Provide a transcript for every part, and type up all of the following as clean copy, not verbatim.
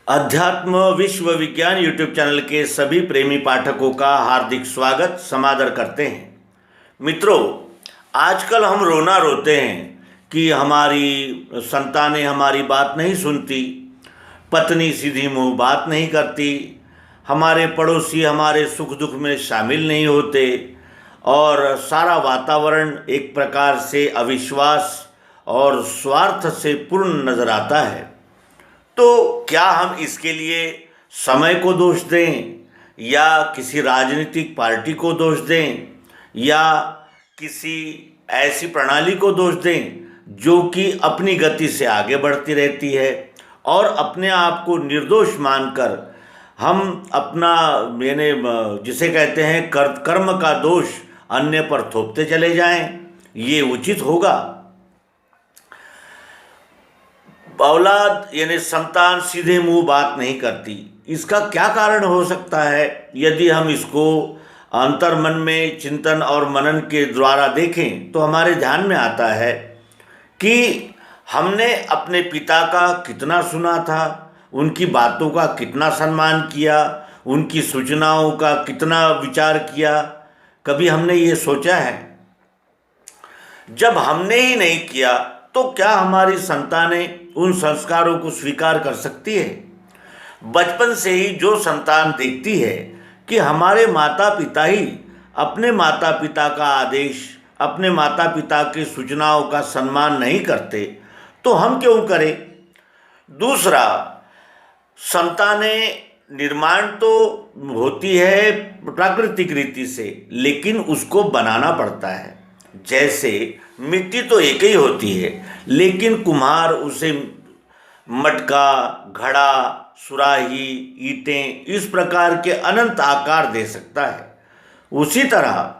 अध्यात्म विश्व विज्ञान यूट्यूब चैनल के सभी प्रेमी पाठकों का हार्दिक स्वागत समादर करते हैं। मित्रों, आजकल हम रोना रोते हैं कि हमारी संतानें हमारी बात नहीं सुनती, पत्नी सीधी मुंह बात नहीं करती, हमारे पड़ोसी हमारे सुख दुख में शामिल नहीं होते और सारा वातावरण एक प्रकार से अविश्वास और स्वार्थ से पूर्ण नजर आता है। तो क्या हम इसके लिए समय को दोष दें या किसी राजनीतिक पार्टी को दोष दें या किसी ऐसी प्रणाली को दोष दें जो कि अपनी गति से आगे बढ़ती रहती है और अपने आप को निर्दोष मानकर हम अपना जिसे कहते हैं कर्म का दोष अन्य पर थोपते चले जाएं? ये उचित होगा? औलाद संतान सीधे मुंह बात नहीं करती, इसका क्या कारण हो सकता है? यदि हम इसको अंतर्मन में चिंतन और मनन के द्वारा देखें तो हमारे ध्यान में आता है कि हमने अपने पिता का कितना सुना था, उनकी बातों का कितना सम्मान किया, उनकी सूचनाओं का कितना विचार किया। कभी हमने ये सोचा है? जब हमने ही नहीं किया तो क्या हमारी संतानें उन संस्कारों को स्वीकार कर सकती है? बचपन से ही जो संतान देखती है कि हमारे माता पिता ही अपने माता पिता का आदेश, अपने माता पिता की सूचनाओं का सम्मान नहीं करते, तो हम क्यों करें? दूसरा, संतानें निर्माण तो होती है प्राकृतिक रीति से, लेकिन उसको बनाना पड़ता है। जैसे मिट्टी तो एक ही होती है, लेकिन कुम्हार उसे मटका, घड़ा, सुराही, ईंटें इस प्रकार के अनंत आकार दे सकता है। उसी तरह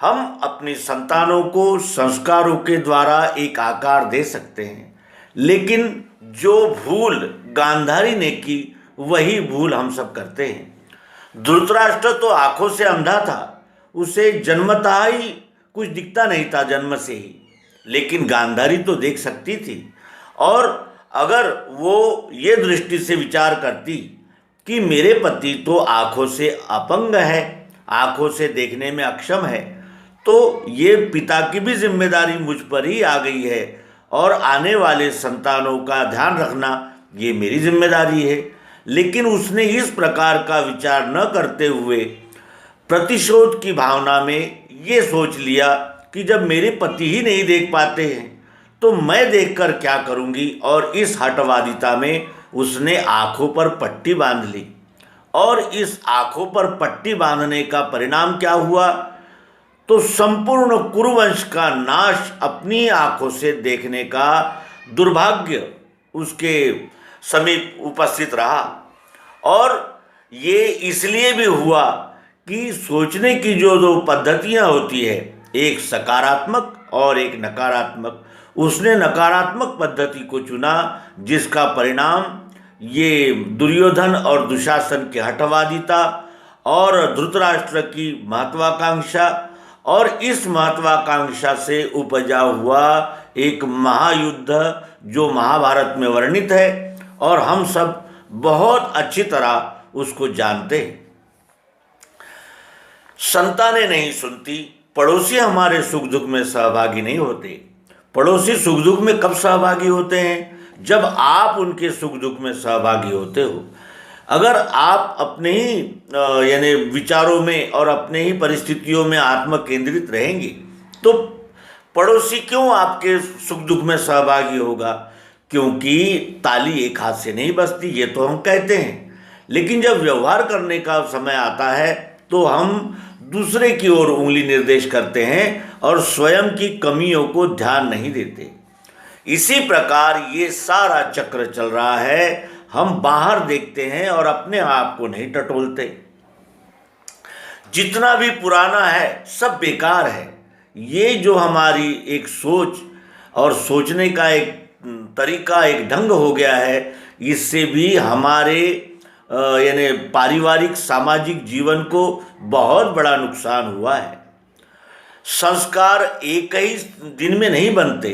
हम अपनी संतानों को संस्कारों के द्वारा एक आकार दे सकते हैं, लेकिन जो भूल गांधारी ने की वही भूल हम सब करते हैं। धृतराष्ट्र तो आंखों से अंधा था, उसे जन्मतः ही कुछ दिखता नहीं था जन्म से ही, लेकिन गांधारी तो देख सकती थी। और अगर वो ये दृष्टि से विचार करती कि मेरे पति तो आंखों से अपंग है, आंखों से देखने में अक्षम है, तो ये पिता की भी जिम्मेदारी मुझ पर ही आ गई है और आने वाले संतानों का ध्यान रखना ये मेरी जिम्मेदारी है। लेकिन उसने इस प्रकार का विचार न करते हुए प्रतिशोध की भावना में ये सोच लिया कि जब मेरे पति ही नहीं देख पाते हैं तो मैं देखकर क्या करूंगी, और इस हठवादिता में उसने आंखों पर पट्टी बांध ली। और इस आंखों पर पट्टी बांधने का परिणाम क्या हुआ? तो संपूर्ण कुरुवंश का नाश अपनी आंखों से देखने का दुर्भाग्य उसके समीप उपस्थित रहा। और ये इसलिए भी हुआ कि सोचने की जो दो पद्धतियाँ होती है, एक सकारात्मक और एक नकारात्मक, उसने नकारात्मक पद्धति को चुना, जिसका परिणाम ये दुर्योधन और दुशासन की हठवादिता और धृतराष्ट्र की महत्वाकांक्षा और इस महत्वाकांक्षा से उपजा हुआ एक महायुद्ध जो महाभारत में वर्णित है और हम सब बहुत अच्छी तरह उसको जानते हैं। संतानें नहीं सुनती, पड़ोसी हमारे सुख दुख में सहभागी नहीं होते। पड़ोसी सुख दुख में कब सहभागी होते हैं? जब आप उनके सुख दुख में सहभागी होते हो। अगर आप अपने ही विचारों में और अपने ही परिस्थितियों में आत्म केंद्रित रहेंगे तो पड़ोसी क्यों आपके सुख दुख में सहभागी होगा? क्योंकि ताली एक हाथ से नहीं बजती, ये तो हम कहते हैं, लेकिन जब व्यवहार करने का समय आता है तो हम दूसरे की ओर उंगली निर्देश करते हैं और स्वयं की कमियों को ध्यान नहीं देते। इसी प्रकार ये सारा चक्र चल रहा है। हम बाहर देखते हैं और अपने आप को नहीं टटोलते। जितना भी पुराना है सब बेकार है। ये जो हमारी एक सोच और सोचने का एक तरीका, एक ढंग हो गया है, इससे भी हमारे पारिवारिक सामाजिक जीवन को बहुत बड़ा नुकसान हुआ है। संस्कार एक ही दिन में नहीं बनते,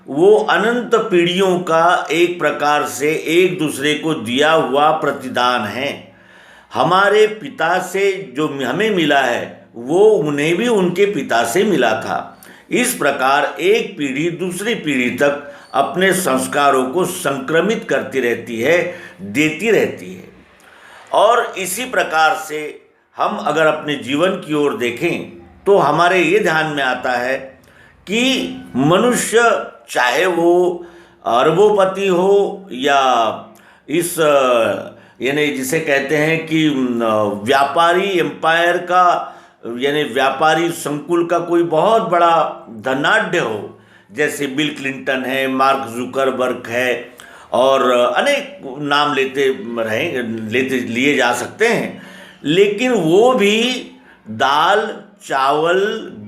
वो अनंत पीढ़ियों का एक प्रकार से एक दूसरे को दिया हुआ प्रतिदान है। हमारे पिता से जो हमें मिला है वो उन्हें भी उनके पिता से मिला था। इस प्रकार एक पीढ़ी दूसरी पीढ़ी तक अपने संस्कारों को संक्रमित करती रहती है, देती रहती है। और इसी प्रकार से हम अगर अपने जीवन की ओर देखें तो हमारे ये ध्यान में आता है कि मनुष्य चाहे वो अरबोपति हो या इस यानी जिसे कहते हैं कि व्यापारी एम्पायर का यानी व्यापारी संकुल का कोई बहुत बड़ा धनाढ्य हो, जैसे बिल क्लिंटन है, मार्क जुकरबर्ग है और अनेक नाम लेते लिए जा सकते हैं, लेकिन वो भी दाल चावल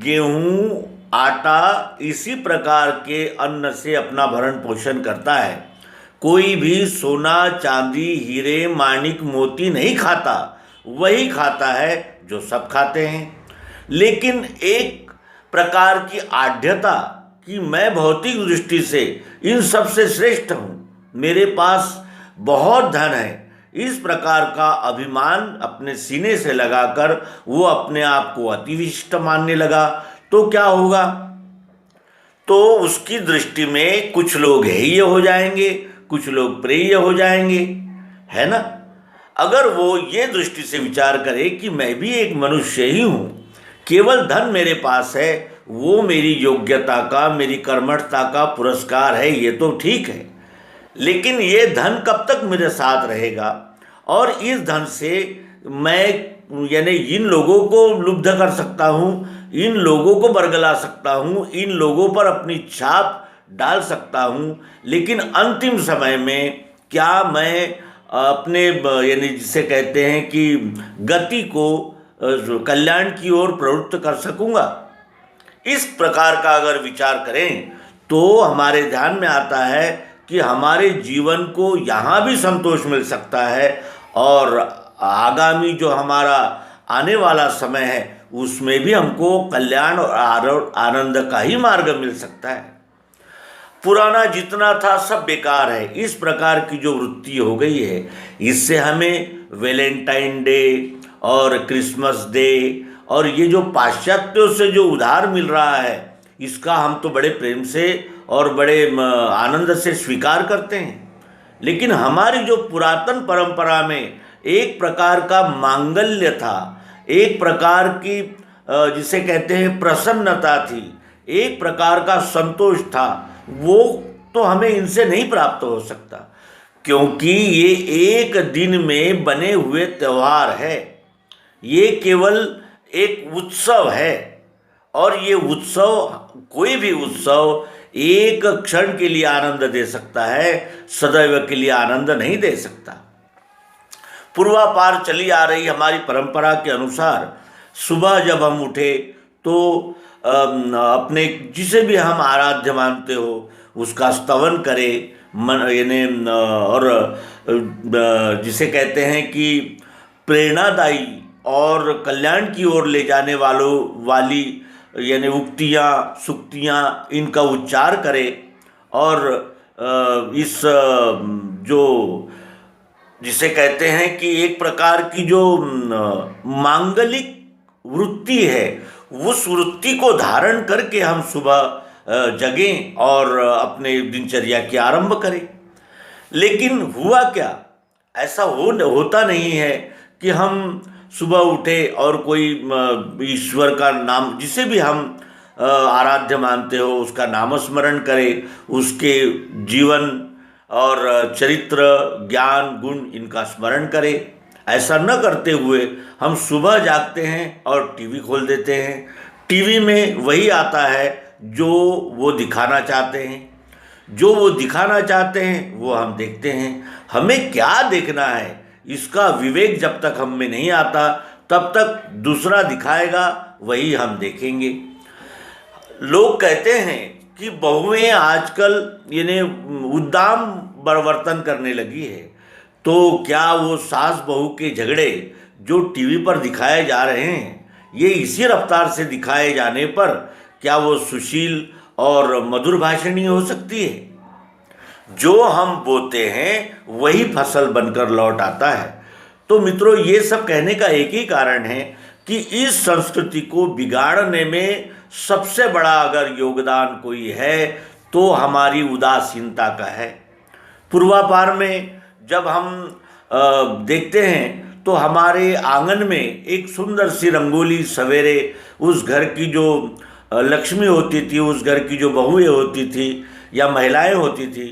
गेहूं आटा इसी प्रकार के अन्न से अपना भरण पोषण करता है। कोई भी सोना चांदी हीरे माणिक मोती नहीं खाता, वही खाता है जो सब खाते हैं। लेकिन एक प्रकार की आढ़्यता कि मैं भौतिक दृष्टि से इन सब से श्रेष्ठ हूँ, मेरे पास बहुत धन है, इस प्रकार का अभिमान अपने सीने से लगाकर वो अपने आप को अति विशिष्ट मानने लगा, तो क्या होगा? तो उसकी दृष्टि में कुछ लोग हेय हो जाएंगे, कुछ लोग प्रेय हो जाएंगे, है ना। अगर वो ये दृष्टि से विचार करे कि मैं भी एक मनुष्य ही हूँ, केवल धन मेरे पास है, वो मेरी योग्यता का मेरी कर्मठता का पुरस्कार है, ये तो ठीक है, लेकिन ये धन कब तक मेरे साथ रहेगा? और इस धन से मैं यानी इन लोगों को लुब्ध कर सकता हूँ, इन लोगों को बरगला सकता हूँ, इन लोगों पर अपनी छाप डाल सकता हूँ, लेकिन अंतिम समय में क्या मैं अपने यानी जिसे कहते हैं कि गति को कल्याण की ओर प्रवृत्त कर सकूँगा? इस प्रकार का अगर विचार करें तो हमारे ध्यान में आता है कि हमारे जीवन को यहाँ भी संतोष मिल सकता है और आगामी जो हमारा आने वाला समय है उसमें भी हमको कल्याण और आनंद का ही मार्ग मिल सकता है। पुराना जितना था सब बेकार है, इस प्रकार की जो वृत्ति हो गई है, इससे हमें वैलेंटाइन डे और क्रिसमस डे और ये जो पाश्चात्यों से जो उधार मिल रहा है, इसका हम तो बड़े प्रेम से और बड़े आनंद से स्वीकार करते हैं, लेकिन हमारी जो पुरातन परंपरा में एक प्रकार का मांगल्य था, एक प्रकार की जिसे कहते हैं प्रसन्नता थी, एक प्रकार का संतोष था, वो तो हमें इनसे नहीं प्राप्त हो सकता, क्योंकि ये एक दिन में बने हुए त्यौहार है, ये केवल एक उत्सव है और ये उत्सव कोई भी उत्सव एक क्षण के लिए आनंद दे सकता है, सदैव के लिए आनंद नहीं दे सकता। पूर्वापार चली आ रही हमारी परंपरा के अनुसार सुबह जब हम उठे तो अपने जिसे भी हम आराध्य मानते हो उसका स्तवन करें, मन यानी और जिसे कहते हैं कि प्रेरणादायी और कल्याण की ओर ले जाने वाली यानी उक्तियाँ सुक्तियाँ इनका उच्चार करें और इस जो जिसे कहते हैं कि एक प्रकार की जो मांगलिक वृत्ति है उस वृत्ति को धारण करके हम सुबह जगें और अपने दिनचर्या की आरंभ करें। लेकिन हुआ क्या, ऐसा होता नहीं है कि हम सुबह उठे और कोई ईश्वर का नाम जिसे भी हम आराध्य मानते हो उसका नामस्मरण करें, उसके जीवन और चरित्र ज्ञान गुण इनका स्मरण करें। ऐसा न करते हुए हम सुबह जागते हैं और टीवी खोल देते हैं, टीवी में वही आता है जो वो दिखाना चाहते हैं, जो वो दिखाना चाहते हैं वो हम देखते हैं। हमें क्या देखना है इसका विवेक जब तक हम में नहीं आता तब तक दूसरा दिखाएगा वही हम देखेंगे। लोग कहते हैं कि बहुएं आजकल यानी उद्दाम बर्तन करने लगी है, तो क्या वो सास बहू के झगड़े जो टीवी पर दिखाए जा रहे हैं ये इसी रफ्तार से दिखाए जाने पर क्या वो सुशील और मधुर भाषणी हो सकती है। जो हम बोते हैं वही फसल बनकर लौट आता है। तो मित्रों, ये सब कहने का एक ही कारण है कि इस संस्कृति को बिगाड़ने में सबसे बड़ा अगर योगदान कोई है तो हमारी उदासीनता का है। पूर्वापार में जब हम देखते हैं तो हमारे आंगन में एक सुंदर सी रंगोली सवेरे उस घर की जो लक्ष्मी होती थी, उस घर की जो बहुएं होती थी या महिलाएं होती थी,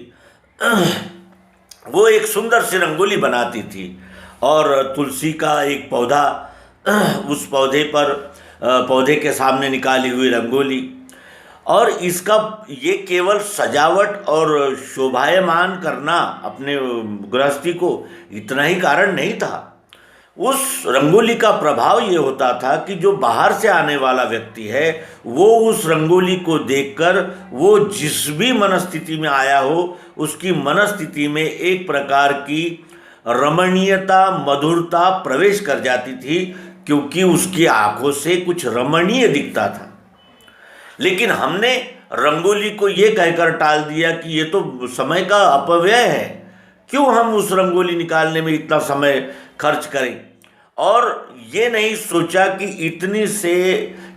वो एक सुंदर सी रंगोली बनाती थी और तुलसी का एक पौधा, उस पौधे पर पौधे के सामने निकाली हुई रंगोली, और इसका ये केवल सजावट और शोभायमान करना अपने गृहस्थी को इतना ही कारण नहीं था। उस रंगोली का प्रभाव ये होता था कि जो बाहर से आने वाला व्यक्ति है वो उस रंगोली को देखकर वो जिस भी मनस्थिति में आया हो उसकी मनस्थिति में एक प्रकार की रमणीयता, मधुरता प्रवेश कर जाती थी, क्योंकि उसकी आंखों से कुछ रमणीय दिखता था। लेकिन हमने रंगोली को ये कहकर टाल दिया कि ये तो समय का अपव्यय है, क्यों हम उस रंगोली निकालने में इतना समय खर्च करें, और ये नहीं सोचा कि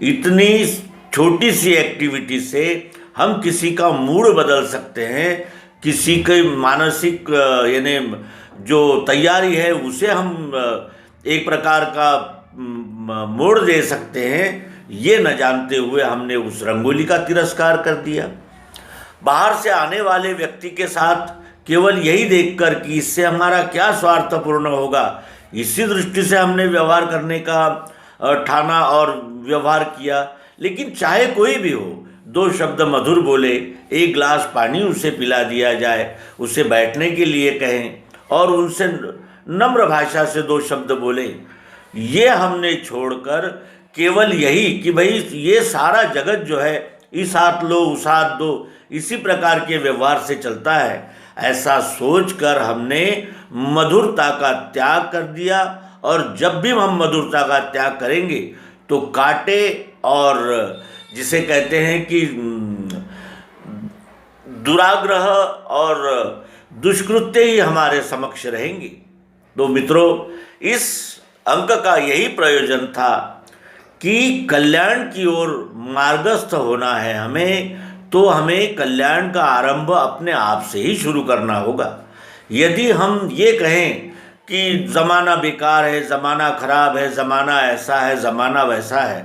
इतनी छोटी सी एक्टिविटी से हम किसी का मूड बदल सकते हैं, किसी के मानसिक यानी जो तैयारी है उसे हम एक प्रकार का मोड़ दे सकते हैं। ये न जानते हुए हमने उस रंगोली का तिरस्कार कर दिया। बाहर से आने वाले व्यक्ति के साथ केवल यही देखकर कि इससे हमारा क्या स्वार्थपूर्ण होगा, इसी दृष्टि से हमने व्यवहार करने का ठाना और व्यवहार किया। लेकिन चाहे कोई भी हो, दो शब्द मधुर बोले, एक गिलास पानी उसे पिला दिया जाए, उसे बैठने के लिए कहें और उनसे नम्र भाषा से दो शब्द बोले, ये हमने छोड़कर केवल यही कि भाई ये सारा जगत जो है इस हाथ लो उस हाथ दो, इसी प्रकार के व्यवहार से चलता है, ऐसा सोचकर हमने मधुरता का त्याग कर दिया। और जब भी हम मधुरता का त्याग करेंगे तो कांटे और जिसे कहते हैं कि दुराग्रह और दुष्कृत्य ही हमारे समक्ष रहेंगे। तो मित्रों, इस अंक का यही प्रयोजन था कि कल्याण की ओर मार्गस्थ होना है हमें, तो हमें कल्याण का आरंभ अपने आप से ही शुरू करना होगा। यदि हम ये कहें कि ज़माना बेकार है, ज़माना खराब है, ज़माना ऐसा है, ज़माना वैसा है,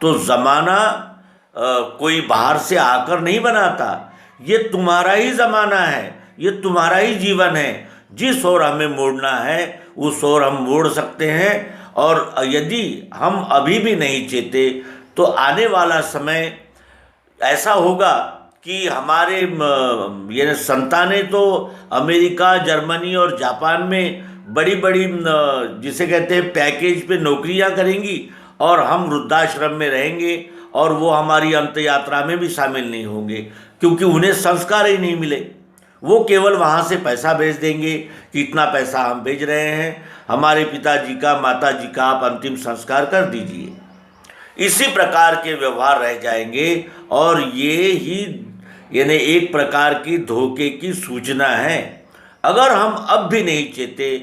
तो ज़माना कोई बाहर से आकर नहीं बनाता। ये तुम्हारा ही ज़माना है, ये तुम्हारा ही जीवन है। जिस ओर हमें मोड़ना है उस ओर हम मोड़ सकते हैं। और यदि हम अभी भी नहीं चेते तो आने वाला समय ऐसा होगा कि हमारे ये संतानें तो अमेरिका, जर्मनी और जापान में बड़ी बड़ी जिसे कहते हैं पैकेज पे नौकरियां करेंगी और हम वृद्धाश्रम में रहेंगे और वो हमारी अंत यात्रा में भी शामिल नहीं होंगे, क्योंकि उन्हें संस्कार ही नहीं मिले। वो केवल वहाँ से पैसा भेज देंगे कि इतना पैसा हम भेज रहे हैं, हमारे पिताजी का, माताजी का आप अंतिम संस्कार कर दीजिए। इसी प्रकार के व्यवहार रह जाएंगे और ये ही यानी एक प्रकार की धोखे की सूचना है। अगर हम अब भी नहीं चेते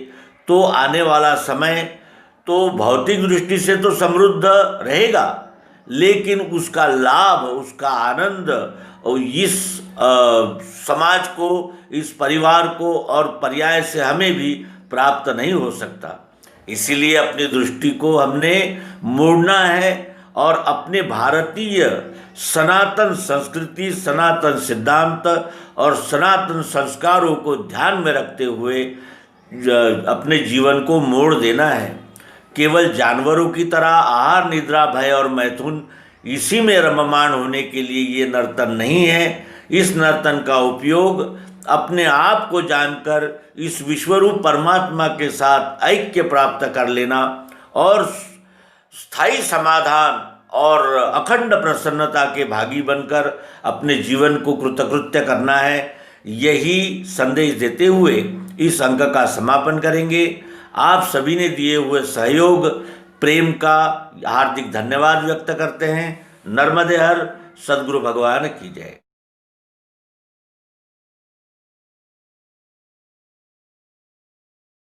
तो आने वाला समय तो भौतिक दृष्टि से तो समृद्ध रहेगा, लेकिन उसका लाभ, उसका आनंद और इस समाज को, इस परिवार को और पर्याय से हमें भी प्राप्त नहीं हो सकता। इसीलिए अपनी दृष्टि को हमने मोड़ना है और अपने भारतीय सनातन संस्कृति, सनातन सिद्धांत और सनातन संस्कारों को ध्यान में रखते हुए अपने जीवन को मोड़ देना है। केवल जानवरों की तरह आहार, निद्रा, भय और मैथुन इसी में रममाण होने के लिए ये नर्तन नहीं है। इस नर्तन का उपयोग अपने आप को जानकर इस विश्वरूप परमात्मा के साथ ऐक्य प्राप्त कर लेना और स्थायी समाधान और अखंड प्रसन्नता के भागी बनकर अपने जीवन को कृतकृत्य करना है। यही संदेश देते हुए इस अंक का समापन करेंगे। आप सभी ने दिए हुए सहयोग, प्रेम का हार्दिक धन्यवाद व्यक्त करते हैं। नर्मदे हर, सद्गुरु भगवान की जय।